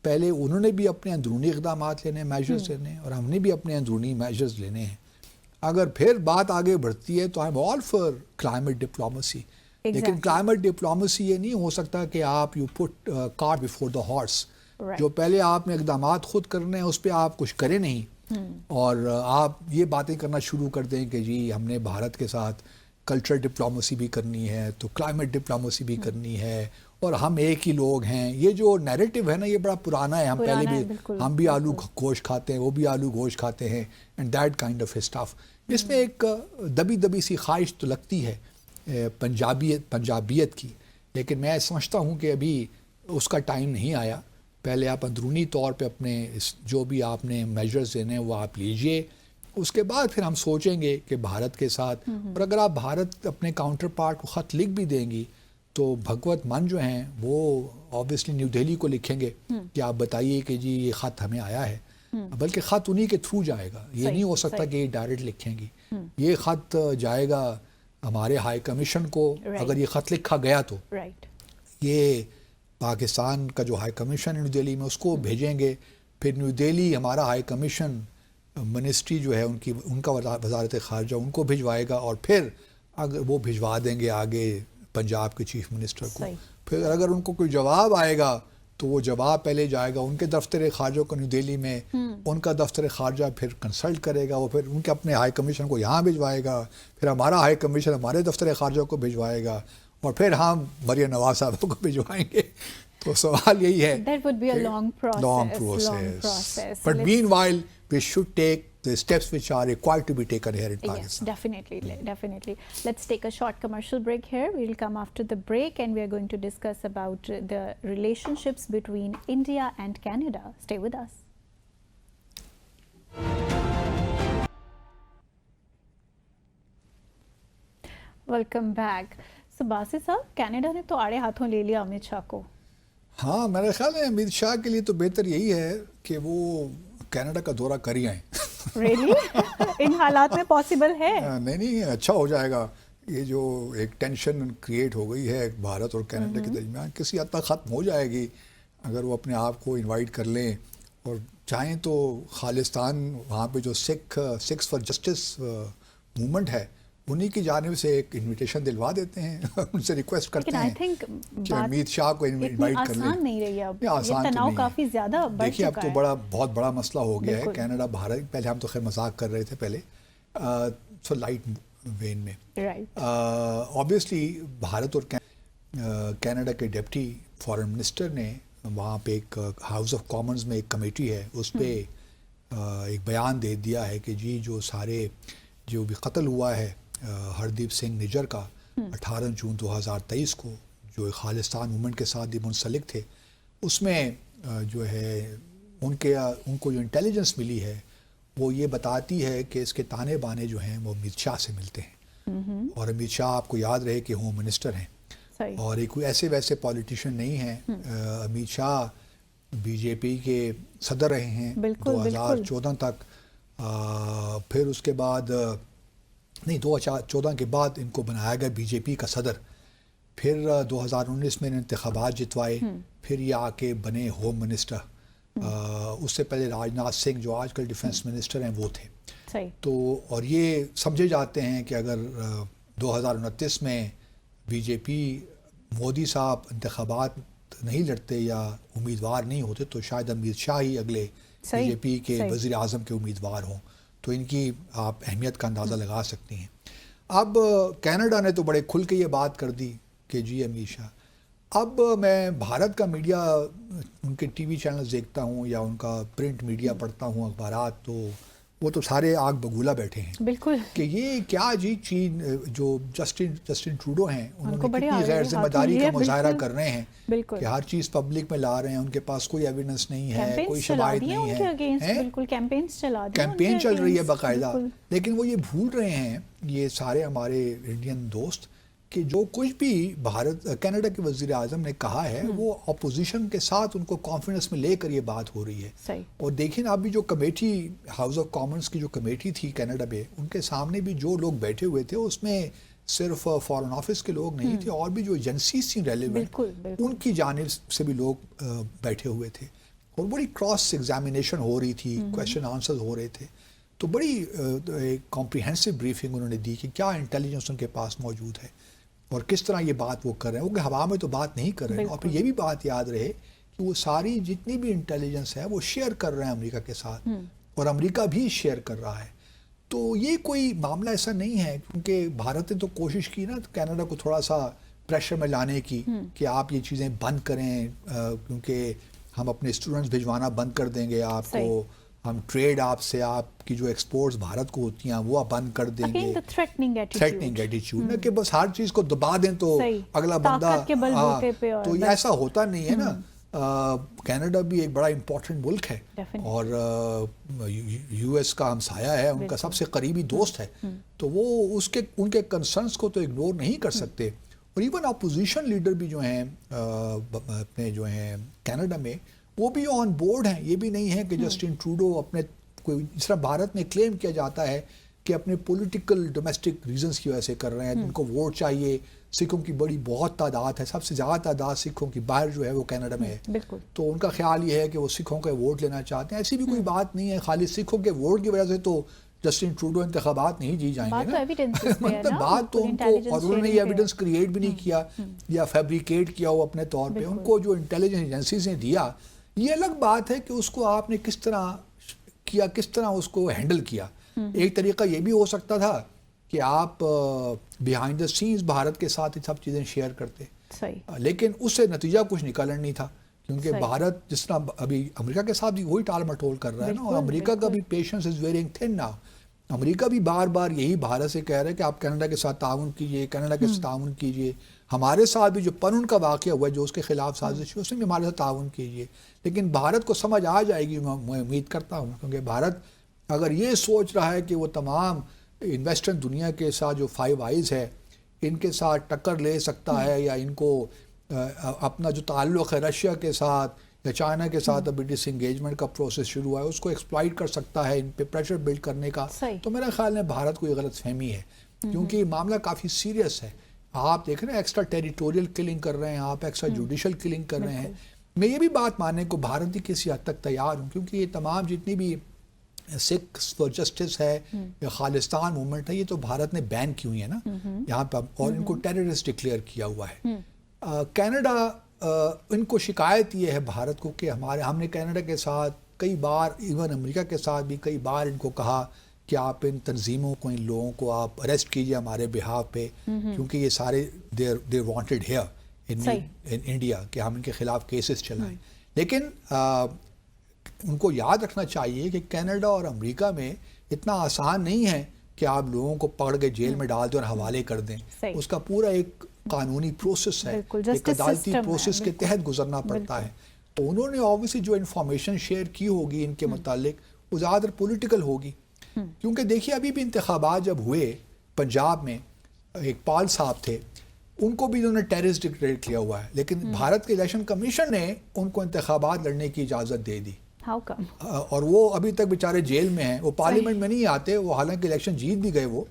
پہلے انہوں نے بھی اپنے اندرونی اقدامات لینے، میجرز لینے، اور ہم نے بھی اپنے اندرونی میجرز لینے ہیں. اگر پھر بات آگے بڑھتی ہے تو I am all for climate diplomacy. لیکن کلائمیٹ ڈپلومیسی یہ نہیں ہو سکتا کہ آپ you put cart before the horse. جو پہلے آپ نے اقدامات خود کرنے ہیں اس پہ آپ کچھ کریں نہیں اور آپ یہ باتیں کرنا شروع کر دیں کہ جی ہم نے بھارت کے ساتھ کلچر ڈپلومیسی بھی کرنی ہے تو کلائمیٹ ڈپلومیسی بھی کرنی ہے اور ہم ایک ہی لوگ ہیں. یہ جو نیریٹو ہے نا یہ بڑا پرانا ہے. ہم پہلے بھی ہم بھی آلو گوشت کھاتے ہیں, وہ بھی آلو گوشت کھاتے ہیں and that kind of stuff. اس میں ایک دبی دبی سی خواہش تو لگتی ہے پنجابیت کی, لیکن میں سمجھتا ہوں کہ ابھی اس کا ٹائم نہیں آیا. پہلے آپ اندرونی طور پہ اپنے جو بھی آپ نے میجرز لینے وہ آپ لیجئے, اس کے بعد پھر ہم سوچیں گے کہ بھارت کے ساتھ. اور اگر آپ بھارت اپنے کاؤنٹر پارٹ کو خط لکھ بھی دیں گی تو بھگوت من جو ہیں وہ آبویسلی نیو دہلی کو لکھیں گے کہ آپ بتائیے کہ جی یہ خط ہمیں آیا ہے, بلکہ خط انہی کے تھرو جائے گا. یہ نہیں ہو سکتا کہ یہ ڈائریکٹ لکھیں گی. یہ خط جائے گا ہمارے ہائی کمیشن کو. اگر یہ خط لکھا گیا تو یہ پاکستان کا جو ہائی کمیشن ہے نیو دہلی میں اس کو بھیجیں گے. پھر نیو دہلی ہمارا ہائی کمیشن منسٹری جو ہے ان کا وزارت خارجہ ان کو بھجوائے گا اور پھر اگر وہ بھجوا دیں گے آگے پنجاب کے چیف منسٹر کو. پھر اگر ان کو کوئی جواب آئے گا تو وہ جواب پہلے جائے گا ان کے دفتر خارجہ کو نیو دہلی میں, ان کا دفتر خارجہ پھر کنسلٹ کرے گا, وہ پھر ان کے اپنے ہائی کمیشن کو یہاں بھجوائے گا, پھر ہمارا ہائی کمیشن ہمارے دفتر خارجہ کو بھجوائے گا اور پھر ہم مریم نواز صاحب کو بھجوائیں گے. تو سوال یہی ہے,
That would be a long process.
But meanwhile we should take the steps which are required to be taken here in Pakistan.
Yes, definitely. Let's take a short commercial break here. We'll come after the break and we are going to discuss about the relationships between India and Canada. Stay with us. Welcome back. So باسی صاحب, Canada نے تو آڑے ہاتھوں لے لیا امت شاہ کو.
ہاں میرا خیال ہے امت شاہ کے لیے تو بہتر یہی ہے کہ وہ کینیڈا کا دورہ کر ہی آئیں.
ریئلی ان حالات میں پاسبل ہے؟
نہیں اچھا ہو جائے گا. یہ جو ایک ٹینشن کریٹ ہو گئی ہے بھارت اور کینیڈا کے درمیان کسی حد تک ختم ہو جائے گی اگر وہ اپنے آپ کو انوائٹ کر لیں اور چاہیں تو خالصتان وہاں پہ جو سکس فار جسٹس موومنٹ ہے انہی کی جانب سے ایک انویٹیشن دلوا دیتے ہیں, ان سے ریکویسٹ کرتے ہیں کہ امت شاہ کو انوائٹ کر لیں.
آسان نہیں رہی اب, یہ تناؤ کافی زیادہ بڑھ چکا ہے.
دیکھیے اب تو بہت بڑا مسئلہ ہو گیا ہے کینیڈا بھارت. پہلے ہم تو خیر مذاق کر رہے تھے پہلے سو لائٹ وین میں. آبویسلی بھارت اور کینیڈا کے ڈپٹی فارن منسٹر نے وہاں پہ ایک ہاؤس آف کامنز میں ایک کمیٹی ہے اس پہ ایک بیان دے دیا ہے کہ جی جو سارے جو بھی قتل ہوا ہے ہردیپ سنگھ نجر کا 18 جون 2023 کو جو خالصتان موومنٹ کے ساتھ بھی منسلک تھے, اس میں جو ہے ان کو جو انٹیلیجنس ملی ہے وہ یہ بتاتی ہے کہ اس کے تانے بانے جو ہیں وہ امت شاہ سے ملتے ہیں. اور امت شاہ آپ کو یاد رہے کہ ہوم منسٹر ہیں اور ایک ایسے ویسے پولیٹیشین نہیں ہیں. امت شاہ بی جے پی کے صدر رہے ہیں 2014 تک, پھر اس کے بعد 2014 کے بعد ان کو بنایا گیا بی جے پی کا صدر. پھر 2019 میں انتخابات جتوائے, پھر یہ آ کے بنے ہوم منسٹر. اس سے پہلے راجناتھ سنگھ جو آج کل ڈیفنس منسٹر ہیں وہ تھے. تو اور یہ سمجھے جاتے ہیں کہ اگر 2029 میں بی جے پی مودی صاحب انتخابات نہیں لڑتے یا امیدوار نہیں ہوتے تو شاید امت شاہ ہی اگلے بی جے پی کے وزیر اعظم کے امیدوار ہوں. تو ان کی آپ اہمیت کا اندازہ لگا سکتی ہیں. اب کینیڈا نے تو بڑے کھل کے یہ بات کر دی کہ جی امت شاہ. اب میں بھارت کا میڈیا ان کے ٹی وی چینلز دیکھتا ہوں یا ان کا پرنٹ میڈیا پڑھتا ہوں اخبارات, تو وہ تو سارے آگ بگولا بیٹھے ہیں
بالکل کہ
یہ کیا جی چین جو جسٹن ٹروڈو ہیں انہوں نے کتنی غیر ذمہ داری کا مظاہرہ کر رہے ہیں کہ ہر چیز پبلک میں لا رہے ہیں, ان کے پاس کوئی ایویڈنس نہیں ہے, کوئی شواہد نہیں ہے,
بالکل
کیمپین چل رہی ہے باقاعدہ. لیکن وہ یہ بھول رہے ہیں یہ سارے ہمارے انڈین دوست کہ جو کچھ بھی کینیڈا کے وزیر اعظم نے کہا ہے وہ اپوزیشن کے ساتھ ان کو کانفیڈنس میں لے کر یہ بات ہو رہی ہے. اور دیکھیں ابھی جو کمیٹی ہاؤس آف کامنز کی جو کمیٹی تھی کینیڈا میں, ان کے سامنے بھی جو لوگ بیٹھے ہوئے تھے اس میں صرف فارن آفس کے لوگ نہیں تھے, اور بھی جو ایجنسیز تھیں ریلیونٹ ان کی جانب سے بھی لوگ بیٹھے ہوئے تھے, اور بڑی کراس ایگزامینیشن ہو رہی تھی, کویشچن آنسرز ہو رہے تھے. تو بڑی ایک کمپریہنسو بریفنگ انہوں نے دی کہ کیا انٹیلیجنس ان کے پاس موجود ہے اور کس طرح یہ بات وہ کر رہے ہیں. وہ کہ ہوا میں تو بات نہیں کر رہے ہیں. اور پھر یہ بھی بات یاد رہے کہ وہ ساری جتنی بھی انٹیلیجنس ہے وہ شیئر کر رہے ہیں امریکہ کے ساتھ اور امریکہ بھی شیئر کر رہا ہے. تو یہ کوئی معاملہ ایسا نہیں ہے کیونکہ بھارت نے تو کوشش کی نا کینیڈا کو تھوڑا سا پریشر میں لانے کی کہ آپ یہ چیزیں بند کریں کیونکہ ہم اپنے اسٹوڈنٹس بھجوانا بند کر دیں گے آپ کو, ہم ٹریڈ آپ سے, آپ کی جو ایکسپورٹس بھارت کو ہوتی ہیں وہ بند کر دیں گے. تھریٹننگ ایٹیٹیوڈ کہ بس ہر چیز کو دبا دیں تو اگلا بندہ, تو ایسا ہوتا نہیں ہے نا. کینیڈا بھی ایک بڑا امپورٹنٹ ملک ہے اور یو ایس کا ہمسایہ ہے, ان کا سب سے قریبی دوست ہے, تو وہ ان کے کنسرنس کو تو اگنور نہیں کر سکتے. اور ایون اپوزیشن لیڈر بھی جو ہیں اپنے جو ہیں کینیڈا میں وہ بھی آن بورڈ ہیں. یہ بھی نہیں ہے کہ جسٹن ٹروڈو اپنے کوئی جس طرح بھارت میں کلیم کیا جاتا ہے کہ اپنے پولیٹیکل ڈومیسٹک ریزنس کی وجہ سے کر رہے ہیں, ان کو ووٹ چاہیے. سکھوں کی بہت تعداد ہے, سب سے زیادہ تعداد سکھوں کی باہر جو ہے وہ کینیڈا میں ہے, تو ان کا خیال یہ ہے کہ وہ سکھوں کے ووٹ لینا چاہتے ہیں. ایسی بھی کوئی بات نہیں ہے, خالی سکھوں کے ووٹ کی وجہ سے تو جسٹن ٹروڈو انتخابات نہیں جی جائیں گے نا. مطلب بات تو ان کو, اور انہوں نے یہ ایویڈنس کریٹ بھی نہیں کیا یا فیبریکیٹ کیا وہ اپنے طور پہ. ان کو جو انٹیلیجنس ایجنسیز نے دیا, یہ الگ بات ہے کہ اس کو آپ نے کس طرح کیا, کس طرح اس کو ہینڈل کیا. ایک طریقہ یہ بھی ہو سکتا تھا کہ آپ بیہائنڈ دا سینز بھارت کے ساتھ یہ سب چیزیں شیئر کرتے, لیکن اس سے نتیجہ کچھ نکلنا نہیں تھا کیونکہ بھارت جس طرح ابھی امریکہ کے ساتھ بھی وہی ٹال مٹول کر رہا ہے نا, اور امریکہ کا بھی patience is wearing thin now. America بھی بار بار یہی بھارت سے کہہ رہا ہے کہ آپ کینیڈا کے ساتھ تعاون کیجئے, کینیڈا کے ساتھ تعاون کیجئے. ہمارے ساتھ بھی جو پنن کا واقعہ ہوا ہے, جو اس کے خلاف سازش ہے, اس میں بھی ہمارے ساتھ تعاون کیجئے. لیکن بھارت کو سمجھ آ جائے گی, میں امید کرتا ہوں, کیونکہ بھارت اگر یہ سوچ رہا ہے کہ وہ تمام انویسٹرن دنیا کے ساتھ جو فائیو آئیز ہے ان کے ساتھ ٹکر لے سکتا ہے, یا ان کو اپنا جو تعلق ہے رشیا کے ساتھ یا چائنا کے ساتھ ابھی ڈس انگیجمنٹ کا پروسیس شروع ہوا ہے, اس کو ایکسپلائٹ کر سکتا ہے, ان پہ پریشر بلڈ کرنے کا, تو میرا خیال ہے بھارت کو یہ غلط فہمی ہے کیونکہ یہ معاملہ کافی سیریس ہے. آپ دیکھ رہے ہیں ایکسٹرا ٹیریٹوریل کلنگ کر رہے ہیں, آپ ایکسٹرا جوڈیشل کلنگ کر رہے ہیں. میں یہ بھی بات ماننے کو بھارت بھی کسی حد تک تیار ہوں, کیونکہ یہ تمام جتنی بھی سکھ فار جسٹس ہے یا خالستان موومنٹ ہے, یہ تو بھارت نے بین کی ہوئی ہے نا یہاں پہ, اور ان کو ٹیررسٹ ڈکلیئر کیا ہوا ہے. کینیڈا ان کو شکایت یہ ہے بھارت کو کہ ہم نے کینیڈا کے ساتھ کئی بار, ایون امریکہ کے ساتھ بھی کئی بار ان کو کہا کہ آپ ان تنظیموں کو, ان لوگوں کو آپ اریسٹ کیجئے ہمارے بہاف پہ, کیونکہ یہ سارے they wanted here in India کہ ہم ان کے خلاف کیسز چلائیں. لیکن ان کو یاد رکھنا چاہیے کہ کینیڈا اور امریکہ میں اتنا آسان نہیں ہے کہ آپ لوگوں کو پکڑ کے جیل میں ڈال دیں اور حوالے کر دیں. اس کا پورا ایک قانونی پروسیس ہے, ایک عدالتی پروسیس کے تحت گزرنا پڑتا ہے. تو انہوں نے آبویسلی جو انفارمیشن شیئر کی ہوگی ان کے متعلق وہ زیادہ پولیٹیکل ہوگی, کیونکہ دیکھیے ابھی بھی انتخابات جب ہوئے پنجاب میں, ایک پال صاحب تھے, ان کو بھی انہوں نے ٹیررسٹ ڈکلیئر کیا ہوا ہے, لیکن بھارت کے الیکشن کمیشن نے ان کو انتخابات لڑنے کی اجازت دے دی. اور وہ ابھی تک بیچارے جیل میں ہیں, وہ پارلیمنٹ میں نہیں آتے, وہ حالانکہ الیکشن جیت بھی گئے, وہ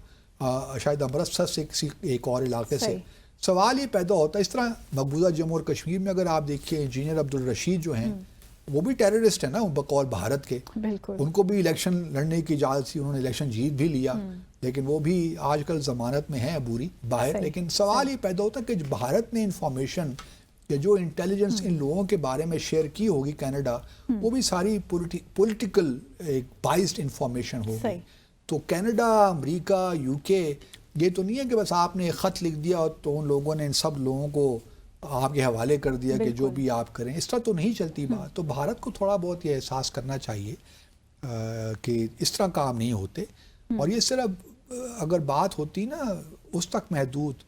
شاید امرتسر سے کسی ایک اور علاقے سے. سوال یہ پیدا ہوتا ہے, اس طرح مقبوضہ جموں اور کشمیر میں اگر آپ دیکھیے انجینئر عبدالرشید جو ہیں وہ بھی ٹیررسٹ ہیں نا بقول بھارت کے, ان کو بھی الیکشن لڑنے کی اجازت تھی, انہوں نے الیکشن جیت بھی لیا, لیکن وہ بھی آج کل ضمانت میں ہیں عبوری باہر. لیکن سوال یہ پیدا ہوتا ہے کہ بھارت نے انفارمیشن کہ جو انٹیلیجنس ان لوگوں کے بارے میں شیئر کی ہوگی کینیڈا, وہ بھی ساری پولیٹیکل ایک بائسڈ انفارمیشن ہوگی. تو کینیڈا, امریکہ, یو کے, یہ تو نہیں ہے کہ بس آپ نے ایک خط لکھ دیا اور تو ان لوگوں نے ان سب لوگوں کو آپ کے حوالے کر دیا کہ جو بھی آپ کریں. اس طرح تو نہیں چلتی بات. تو بھارت کو تھوڑا بہت یہ احساس کرنا چاہیے کہ اس طرح کام نہیں ہوتے, اور یہ صرف اگر بات ہوتی نا اس تک محدود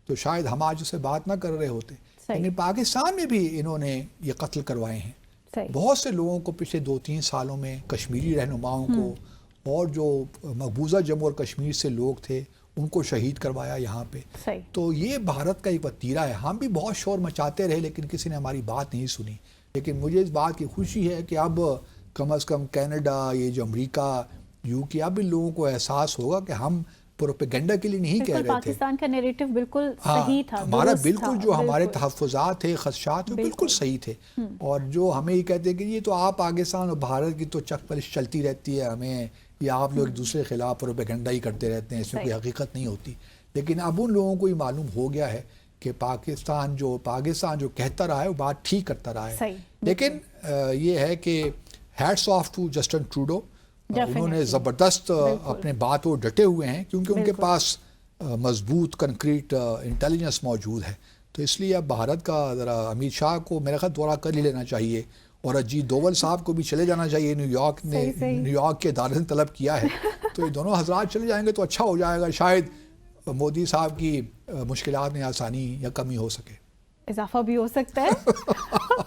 تو شاید ہم آج اسے بات نہ کر رہے ہوتے. لیکن پاکستان میں بھی انہوں نے یہ قتل کروائے ہیں, بہت سے لوگوں کو پچھلے 2-3 سالوں میں, کشمیری رہنماؤں کو, اور جو مقبوضہ جموں اور کشمیر سے لوگ تھے ان کو شہید کروایا یہاں پہ. تو یہ بھارت کا ایک وتیرہ ہے. ہم بھی بہت شور مچاتے رہے لیکن کسی نے ہماری بات نہیں سنی. لیکن مجھے اس بات کی خوشی ہے کہ اب کم از کم کینیڈا, یہ جو امریکہ, یو کے, اب ان لوگوں کو احساس ہوگا کہ ہم پروپیگنڈا کے لیے نہیں کہہ رہے تھے.
پاکستان کا نیریٹو بالکل صحیح تھا,
ہمارا بالکل جو ہمارے تحفظات تھے, خدشات تھے, بالکل صحیح تھے. اور جو ہمیں یہ کہتے ہیں کہ یہ تو آپ پاکستان اور بھارت کی تو چک پلش چلتی رہتی ہے, ہمیں یا آپ لوگ ایک دوسرے کے خلاف پروپیگنڈا ہی کرتے رہتے ہیں, اس میں کوئی حقیقت نہیں ہوتی. لیکن اب ان لوگوں کو یہ معلوم ہو گیا ہے کہ پاکستان جو کہتا رہا ہے وہ بات ٹھیک کرتا رہا ہے. لیکن یہ ہے کہ hats of two Justin Trudeau, انہوں نے زبردست اپنے بات کو ڈٹے ہوئے ہیں کیونکہ ان کے پاس مضبوط کنکریٹ انٹیلیجنس موجود ہے. تو اس لیے اب بھارت کا ذرا امت شاہ کو میرا خیال دورہ کر ہی لینا چاہیے, اور اجیت دوول صاحب کو بھی چلے جانا چاہیے. نیو یارک کے ادارے نے طلب کیا ہے, تو یہ دونوں حضرات چلے جائیں گے تو اچھا ہو جائے گا, شاید مودی صاحب کی مشکلات میں آسانی یا کمی ہو سکے,
اضافہ بھی ہو سکتا ہے.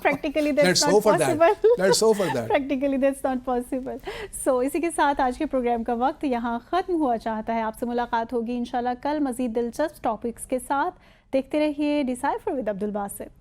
Practically that's not possible. Practically that's not possible. So اسی کے ساتھ آج کے پروگرام کا وقت یہاں ختم ہوا چاہتا ہے. آپ سے ملاقات ہوگی انشاءاللہ کل مزید دلچسپ ٹاپکس کے ساتھ. دیکھتے رہیے ڈیسائفر ود عبد الباسط.